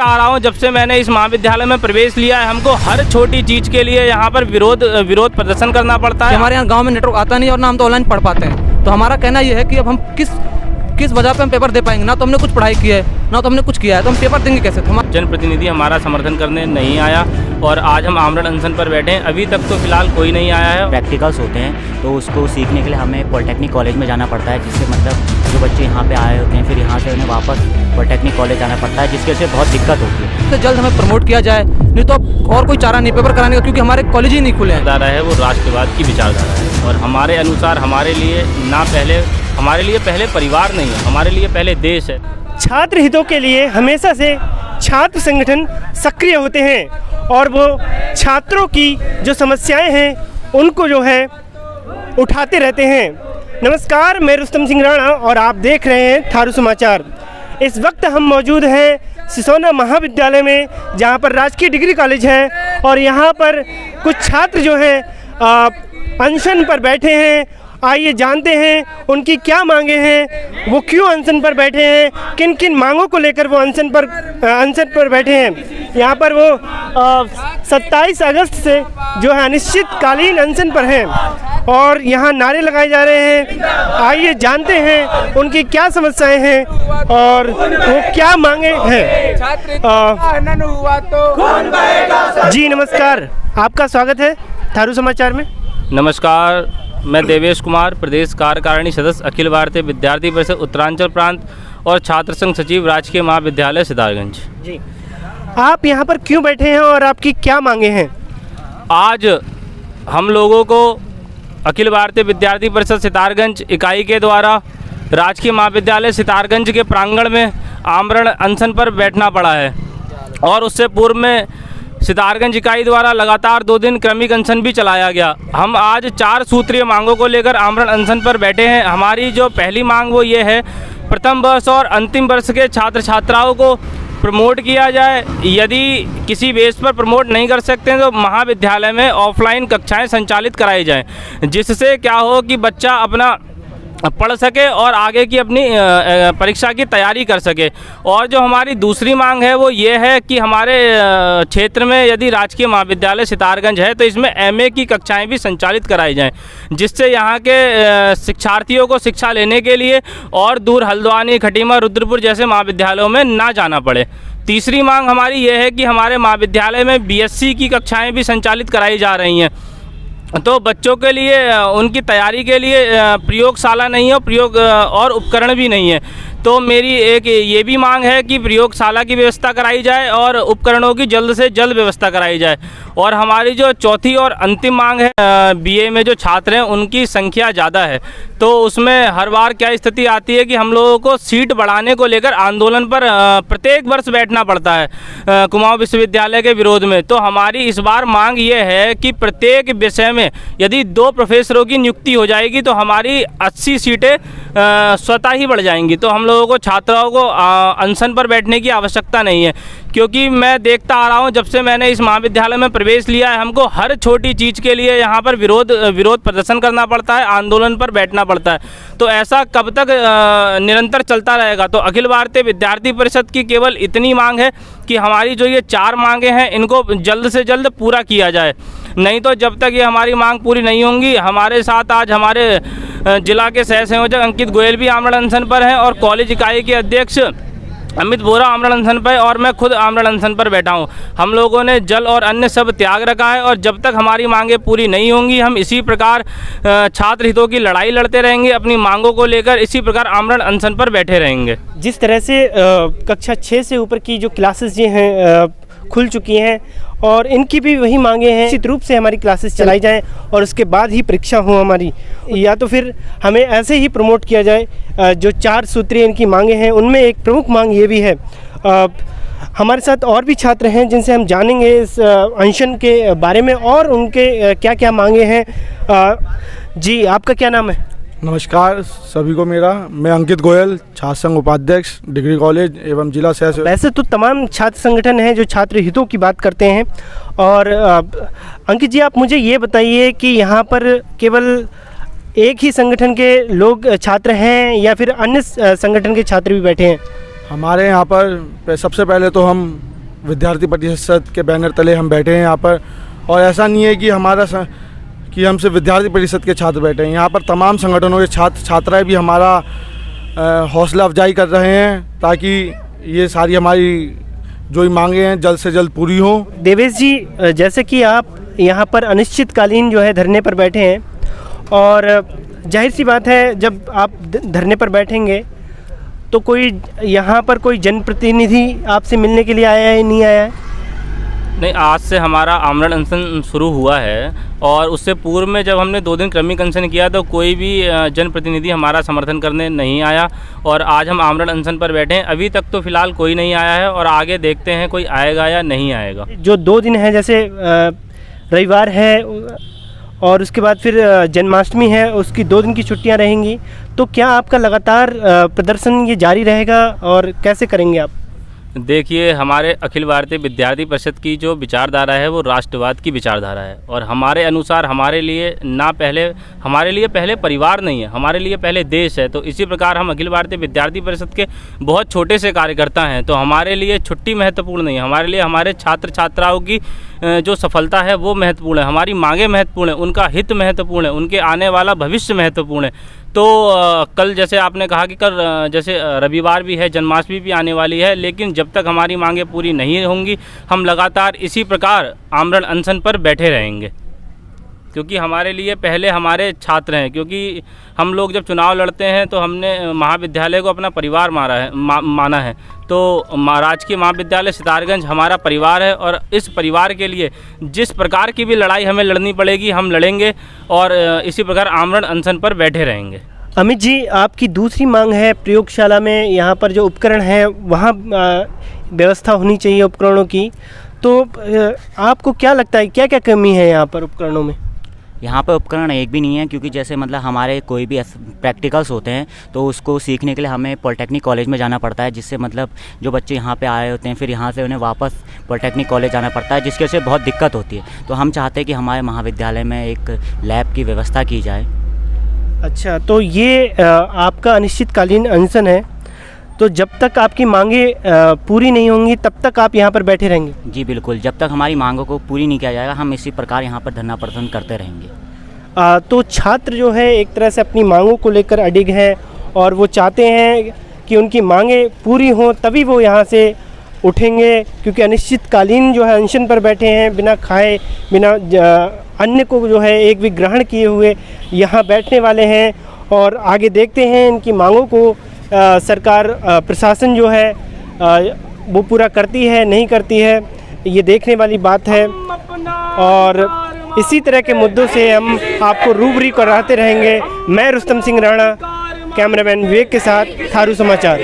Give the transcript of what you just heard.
आ रहा हूँ जब से मैंने इस महाविद्यालय में प्रवेश लिया है, हमको हर छोटी चीज़ के लिए यहाँ पर विरोध प्रदर्शन करना पड़ता है। हमारे यहाँ गांव में नेटवर्क आता नहीं और ना हम तो ऑनलाइन पढ़ पाते हैं, तो हमारा कहना यह है कि अब हम किस वजह पे हम पेपर दे पाएंगे। ना तो हमने कुछ पढ़ाई की है, ना तो हमने कुछ किया है, तो हम पेपर देंगे कैसे। जनप्रतिनिधि हमारा समर्थन करने नहीं आया और आज हम आमरण अनशन पर बैठे हैं। अभी तक तो फिलहाल कोई नहीं आया है। प्रैक्टिकल्स होते हैं तो उसको सीखने के लिए हमें पॉलिटेक्निक कॉलेज में जाना पड़ता है, जिससे मतलब जो बच्चे यहाँ पे आए होते हैं फिर यहाँ से उन्हें वापस पॉलिटेक्निक कॉलेज जाना पड़ता है, जिसके से बहुत दिक्कत होती है। तो जल्द हमें प्रमोट किया जाए, नहीं तो अब और कोई चारा नहीं पेपर कराने का, क्योंकि हमारे कॉलेज ही नहीं खुले हैं। विचारधारा है वो राष्ट्रवाद की विचारधारा है और हमारे अनुसार हमारे लिए पहले परिवार नहीं है, हमारे लिए पहले देश है। छात्र हितों के लिए हमेशा से छात्र संगठन सक्रिय होते हैं और वो छात्रों की जो समस्याएं हैं उनको जो है उठाते रहते हैं। नमस्कार, मैं रुस्तम सिंह राणा और आप देख रहे हैं थारू समाचार। इस वक्त हम मौजूद हैं सिसोना महाविद्यालय में, जहां पर राजकीय डिग्री कॉलेज है और यहां पर कुछ छात्र जो हैं अनशन पर बैठे हैं। आइए जानते हैं उनकी क्या मांगे हैं, वो क्यों अनशन पर बैठे हैं, किन किन मांगों को लेकर वो अनशन पर बैठे हैं। यहाँ पर वो 27 अगस्त से जो है अनिश्चितकालीन अनशन पर हैं और यहाँ नारे लगाए जा रहे हैं। आइए जानते हैं उनकी क्या समस्याएं हैं और वो क्या मांगे हैं। जी नमस्कार, आपका स्वागत है थारू समाचार में। नमस्कार, मैं देवेश कुमार, प्रदेश कार्यकारिणी सदस्य, अखिल भारतीय विद्यार्थी परिषद उत्तरांचल प्रांत और छात्र संघ सचिव, राजकीय महाविद्यालय सितारगंज। जी, आप यहाँ पर क्यों बैठे हैं और आपकी क्या मांगे हैं? आज हम लोगों को अखिल भारतीय विद्यार्थी परिषद सितारगंज इकाई के द्वारा राजकीय महाविद्यालय सितारगंज के प्रांगण में आमरण अनशन पर बैठना पड़ा है और उससे पूर्व में सितारगंज इकाई द्वारा लगातार 2 दिन क्रमिक अनशन भी चलाया गया। हम आज 4 सूत्रीय मांगों को लेकर आमरण अनशन पर बैठे हैं। हमारी जो पहली मांग वो ये है, प्रथम वर्ष और अंतिम वर्ष के छात्र छात्राओं को प्रमोट किया जाए। यदि किसी बेस पर प्रमोट नहीं कर सकते हैं तो महाविद्यालय में ऑफलाइन कक्षाएं संचालित कराई जाएं, जिससे क्या हो कि बच्चा अपना पढ़ सके और आगे की अपनी परीक्षा की तैयारी कर सके। और जो हमारी दूसरी मांग है वो ये है कि हमारे क्षेत्र में यदि राजकीय महाविद्यालय सितारगंज है तो इसमें एमए की कक्षाएं भी संचालित कराई जाएं, जिससे यहाँ के शिक्षार्थियों को शिक्षा लेने के लिए और दूर हल्द्वानी, खटीमा, रुद्रपुर जैसे महाविद्यालयों में ना जाना पड़े। तीसरी मांग हमारी ये है कि हमारे महाविद्यालय में बीएससी की कक्षाएँ भी संचालित कराई जा रही हैं, तो बच्चों के लिए उनकी तैयारी के लिए प्रयोगशाला नहीं है, प्रयोग और उपकरण भी नहीं है। तो मेरी एक ये भी मांग है कि प्रयोगशाला की व्यवस्था कराई जाए और उपकरणों की जल्द से जल्द व्यवस्था कराई जाए। और हमारी जो चौथी और अंतिम मांग है, बीए में जो छात्र हैं उनकी संख्या ज़्यादा है, तो उसमें हर बार क्या स्थिति आती है कि हम लोगों को सीट बढ़ाने को लेकर आंदोलन पर प्रत्येक वर्ष बैठना पड़ता है कुमाऊं विश्वविद्यालय के विरोध में। तो हमारी इस बार मांग ये है कि प्रत्येक विषय में यदि 2 प्रोफेसरों की नियुक्ति हो जाएगी तो हमारी 80 सीटें स्वतः ही बढ़ जाएंगी। तो हम लोगों को छात्राओं को अनशन पर बैठने की आवश्यकता नहीं है, क्योंकि मैं देखता आ रहा हूँ जब से मैंने इस महाविद्यालय में प्रवेश लिया है, हमको हर छोटी चीज़ के लिए यहाँ पर विरोध प्रदर्शन करना पड़ता है, आंदोलन पर बैठना पड़ता है। तो ऐसा कब तक निरंतर चलता रहेगा? तो अखिल भारतीय विद्यार्थी परिषद की केवल इतनी मांग है कि हमारी जो ये 4 मांगें हैं इनको जल्द से जल्द पूरा किया जाए, नहीं तो जब तक ये हमारी मांग पूरी नहीं होंगी। हमारे साथ आज हमारे जिला के सह संयोजक अंकित गोयल भी आमरण अनशन पर हैं और कॉलेज इकाई के अध्यक्ष अमित बोरा आमरण अनशन पर और मैं खुद आमरण अनशन पर बैठा हूं। हम लोगों ने जल और अन्य सब त्याग रखा है और जब तक हमारी मांगें पूरी नहीं होंगी हम इसी प्रकार छात्र हितों की लड़ाई लड़ते रहेंगे, अपनी मांगों को लेकर इसी प्रकार आमरण अनशन पर बैठे रहेंगे। जिस तरह से कक्षा 6 से ऊपर की जो क्लासेस ये हैं खुल चुकी हैं और इनकी भी वही मांगे हैं, निश्चित रूप से हमारी क्लासेस चलाई जाएं और उसके बाद ही परीक्षा हो हमारी, या तो फिर हमें ऐसे ही प्रमोट किया जाए। जो 4 सूत्रीय इनकी मांगे हैं उनमें एक प्रमुख मांग ये भी है। हमारे साथ और भी छात्र हैं जिनसे हम जानेंगे इस अनशन के बारे में और उनके क्या क्या मांगे हैं। जी, आपका क्या नाम है? नमस्कार सभी को मैं अंकित गोयल, छात्र संघ उपाध्यक्ष, डिग्री कॉलेज एवं जिला सह। वैसे तो तमाम छात्र संगठन हैं जो छात्र हितों की बात करते हैं और अंकित जी, आप मुझे ये बताइए कि यहाँ पर केवल एक ही संगठन के लोग छात्र हैं या फिर अन्य संगठन के छात्र भी बैठे हैं? हमारे यहाँ पर सबसे पहले तो हम विद्यार्थी परिषद के बैनर तले हम बैठे हैं यहाँ पर। और ऐसा नहीं है कि कि हम सिर्फ विद्यार्थी परिषद के छात्र बैठे हैं, यहाँ पर तमाम संगठनों के छात्र छात्राएं भी हमारा हौसला अफजाई कर रहे हैं ताकि ये सारी हमारी जो ही मांगे हैं जल्द से जल्द पूरी हों। देवेश जी, जैसे कि आप यहाँ पर अनिश्चितकालीन जो है धरने पर बैठे हैं, और जाहिर सी बात है जब आप धरने पर बैठेंगे तो कोई यहाँ पर कोई जनप्रतिनिधि आपसे मिलने के लिए आया है, नहीं आया है? नहीं, आज से हमारा आमरण अनशन शुरू हुआ है और उससे पूर्व में जब हमने 2 दिन क्रमिक अनशन किया तो कोई भी जनप्रतिनिधि हमारा समर्थन करने नहीं आया और आज हम आमरण अनशन पर बैठे हैं। अभी तक तो फ़िलहाल कोई नहीं आया है और आगे देखते हैं कोई आएगा या नहीं आएगा। जो 2 दिन है, जैसे रविवार है और उसके बाद फिर जन्माष्टमी है, उसकी 2 दिन की छुट्टियां रहेंगी, तो क्या आपका लगातार प्रदर्शन ये जारी रहेगा और कैसे करेंगे आप? देखिए, हमारे अखिल भारतीय विद्यार्थी परिषद की जो विचारधारा है वो राष्ट्रवाद की विचारधारा है और हमारे अनुसार हमारे लिए पहले परिवार नहीं है, हमारे लिए पहले देश है। तो इसी प्रकार हम अखिल भारतीय विद्यार्थी परिषद के बहुत छोटे से कार्यकर्ता हैं, तो हमारे लिए छुट्टी महत्वपूर्ण नहीं है, हमारे लिए हमारे छात्र छात्राओं की जो सफलता है वो महत्वपूर्ण है, हमारी मांगें महत्वपूर्ण है, उनका हित महत्वपूर्ण है, उनके आने वाला भविष्य महत्वपूर्ण है। तो कल जैसे आपने कहा कि कल जैसे रविवार भी है, जन्माष्टमी भी आने वाली है, लेकिन जब तक हमारी मांगें पूरी नहीं होंगी हम लगातार इसी प्रकार आमरण अनशन पर बैठे रहेंगे, क्योंकि हमारे लिए पहले हमारे छात्र हैं। क्योंकि हम लोग जब चुनाव लड़ते हैं तो हमने महाविद्यालय को अपना परिवार माना है। तो राजकीय महाविद्यालय सितारगंज हमारा परिवार है और इस परिवार के लिए जिस प्रकार की भी लड़ाई हमें लड़नी पड़ेगी हम लड़ेंगे और इसी प्रकार आमरण अनशन पर बैठे रहेंगे। अमित जी, आपकी दूसरी मांग है प्रयोगशाला में यहाँ पर जो उपकरण है वहाँ व्यवस्था होनी चाहिए उपकरणों की, तो आपको क्या लगता है क्या क्या कमी है यहाँ पर उपकरणों में? यहाँ पर उपकरण एक भी नहीं है, क्योंकि जैसे मतलब हमारे कोई भी प्रैक्टिकल्स होते हैं तो उसको सीखने के लिए हमें पॉलिटेक्निक कॉलेज में जाना पड़ता है, जिससे मतलब जो बच्चे यहाँ पे आए होते हैं फिर यहाँ से उन्हें वापस पॉलिटेक्निक कॉलेज जाना पड़ता है, जिसकी वजह से बहुत दिक्कत होती है। तो हम चाहते हैं कि हमारे महाविद्यालय में एक लैब की व्यवस्था की जाए। अच्छा, तो ये आपका अनिश्चितकालीन अनशन है, तो जब तक आपकी मांगें पूरी नहीं होंगी तब तक आप यहाँ पर बैठे रहेंगे? जी बिल्कुल, जब तक हमारी मांगों को पूरी नहीं किया जाएगा हम इसी प्रकार यहाँ पर धरना प्रदर्शन करते रहेंगे। तो छात्र जो है एक तरह से अपनी मांगों को लेकर अडिग हैं और वो चाहते हैं कि उनकी मांगें पूरी हों तभी वो यहाँ से उठेंगे, क्योंकि अनिश्चितकालीन जो है अनशन पर बैठे हैं, बिना खाए बिना अन्न को जो है एक भी ग्रहण किए हुए यहाँ बैठने वाले हैं। और आगे देखते हैं इनकी मांगों को सरकार प्रशासन जो है वो पूरा करती है नहीं करती है, ये देखने वाली बात है। और इसी तरह के मुद्दों से हम आपको रूबरू कराते रहेंगे। मैं रुस्तम सिंह राणा, कैमरामैन विवेक के साथ थारू समाचार।